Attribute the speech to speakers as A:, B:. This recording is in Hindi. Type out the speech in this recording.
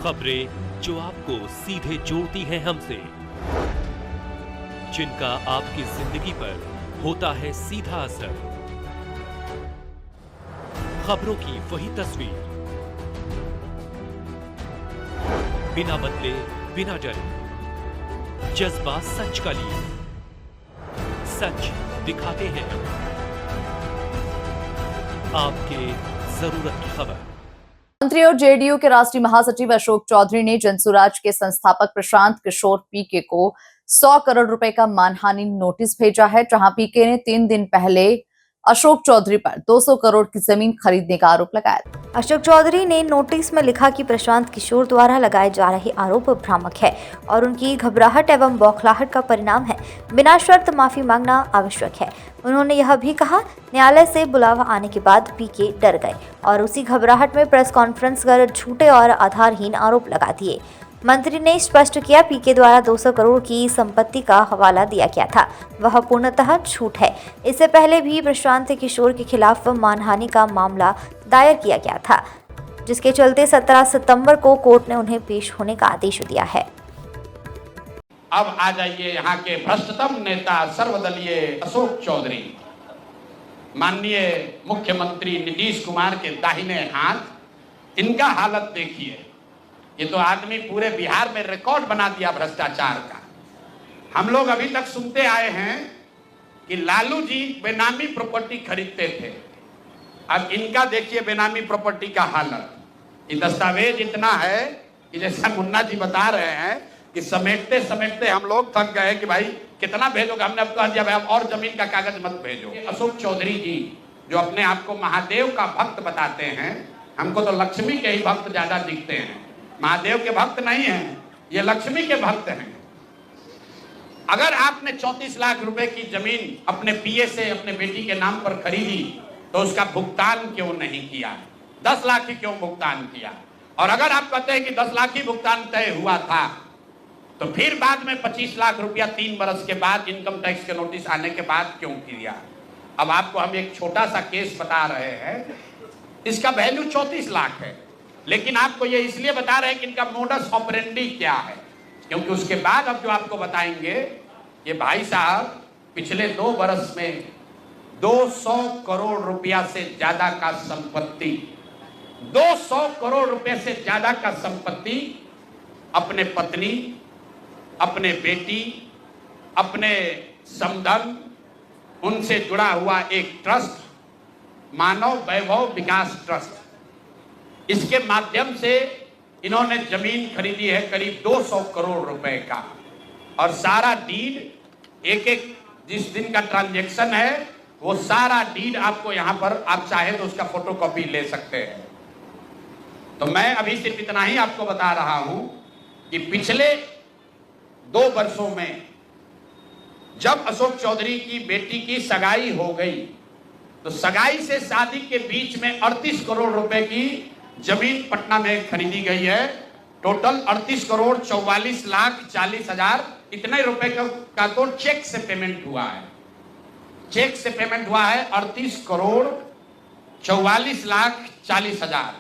A: खबरें जो आपको सीधे जोड़ती हैं हमसे, जिनका आपकी जिंदगी पर होता है सीधा असर। खबरों की वही तस्वीर, बिना बदले बिना डरे, जज्बा सच का लिए, सच दिखाते हैं आपके जरूरत की खबर।
B: मंत्री और जेडीयू के राष्ट्रीय महासचिव अशोक चौधरी ने जनसुराज के संस्थापक प्रशांत किशोर पीके को 100 करोड़ रुपए का मानहानि नोटिस भेजा है, जहां पीके ने 3 दिन पहले अशोक चौधरी पर 200 करोड़ की जमीन खरीदने का आरोप लगाया।
C: अशोक चौधरी ने नोटिस में लिखा कि प्रशांत किशोर द्वारा लगाए जा रहे आरोप भ्रामक है और उनकी घबराहट एवं बौखलाहट का परिणाम है। बिना शर्त माफी मांगना आवश्यक है। उन्होंने यह भी कहा, न्यायालय से बुलावा आने के बाद पीके डर गए और उसी घबराहट में प्रेस कॉन्फ्रेंस कर झूठे और आधारहीन आरोप लगा दिए। मंत्री ने स्पष्ट किया, पीके द्वारा 200 करोड़ की संपत्ति का हवाला दिया गया था, वह पूर्णतः झूठ है। इससे पहले भी प्रशांत किशोर के खिलाफ मानहानि का मामला दायर किया गया था, जिसके चलते 17 सितंबर को कोर्ट ने उन्हें पेश होने का आदेश दिया है।
D: अब आ जाइए यहाँ के भ्रष्टतम नेता सर्वदलीय अशोक चौधरी, माननीय मुख्यमंत्री नीतीश कुमार के दाहिने हाथ। इनका हालत देखिए, ये तो आदमी पूरे बिहार में रिकॉर्ड बना दिया भ्रष्टाचार का। हम लोग अभी तक सुनते आए हैं कि लालू जी बेनामी प्रॉपर्टी खरीदते थे, अब इनका देखिए बेनामी प्रॉपर्टी का हालत। ये दस्तावेज इतना है कि जैसा मुन्ना जी बता रहे हैं कि समेटते समेटते हम लोग थक गए कि भाई कितना भेजोगे। हमने अब कह दिया भाई अब और जमीन का कागज मत भेजो। अशोक चौधरी जी जो अपने आप को महादेव का भक्त बताते हैं, हमको तो लक्ष्मी के ही भक्त ज्यादा दिखते हैं, महादेव के भक्त नहीं हैं, ये लक्ष्मी के भक्त हैं। अगर आपने 34 लाख रुपए की जमीन अपने पीए से अपने बेटी के नाम पर खरीदी तो उसका भुगतान क्यों नहीं किया? 10 लाख ही क्यों भुगतान किया? और अगर आप कहते हैं कि 10 लाख ही भुगतान तय हुआ था तो फिर बाद में 25 लाख रुपया 3 बरस के बाद इनकम टैक्स के नोटिस आने के बाद क्यों किया? अब आपको हम एक छोटा सा केस बता रहे हैं, इसका वैल्यू 34 लाख है, लेकिन आपको ये इसलिए बता रहे हैं कि इनका मोडस ऑपरेंडी क्या है, क्योंकि उसके बाद अब जो आपको बताएंगे, ये भाई साहब पिछले 2 बरस में 200 करोड़ रुपया से ज्यादा का संपत्ति, 200 करोड़ रुपए से ज्यादा का संपत्ति अपने पत्नी, अपने बेटी, अपने समधन, उनसे जुड़ा हुआ एक ट्रस्ट, मानव वैभव विकास ट्रस्ट, इसके माध्यम से इन्होंने जमीन खरीदी है करीब 200 करोड़ रुपए का। और सारा डीड, एक एक जिस दिन का ट्रांजैक्शन है वो सारा डीड आपको यहां पर, आप चाहे तो उसका फोटोकॉपी ले सकते हैं। तो मैं अभी सिर्फ इतना ही आपको बता रहा हूं कि पिछले 2 वर्षों में जब अशोक चौधरी की बेटी की सगाई हो गई तो सगाई से शादी के बीच में 38 करोड़ रुपए की जमीन पटना में खरीदी गई है। टोटल 38 करोड़ 44 लाख 40 हजार इतने रुपए का तो चेक से पेमेंट हुआ है। चेक से पेमेंट हुआ है 38 करोड़ 44 लाख 40 हजार।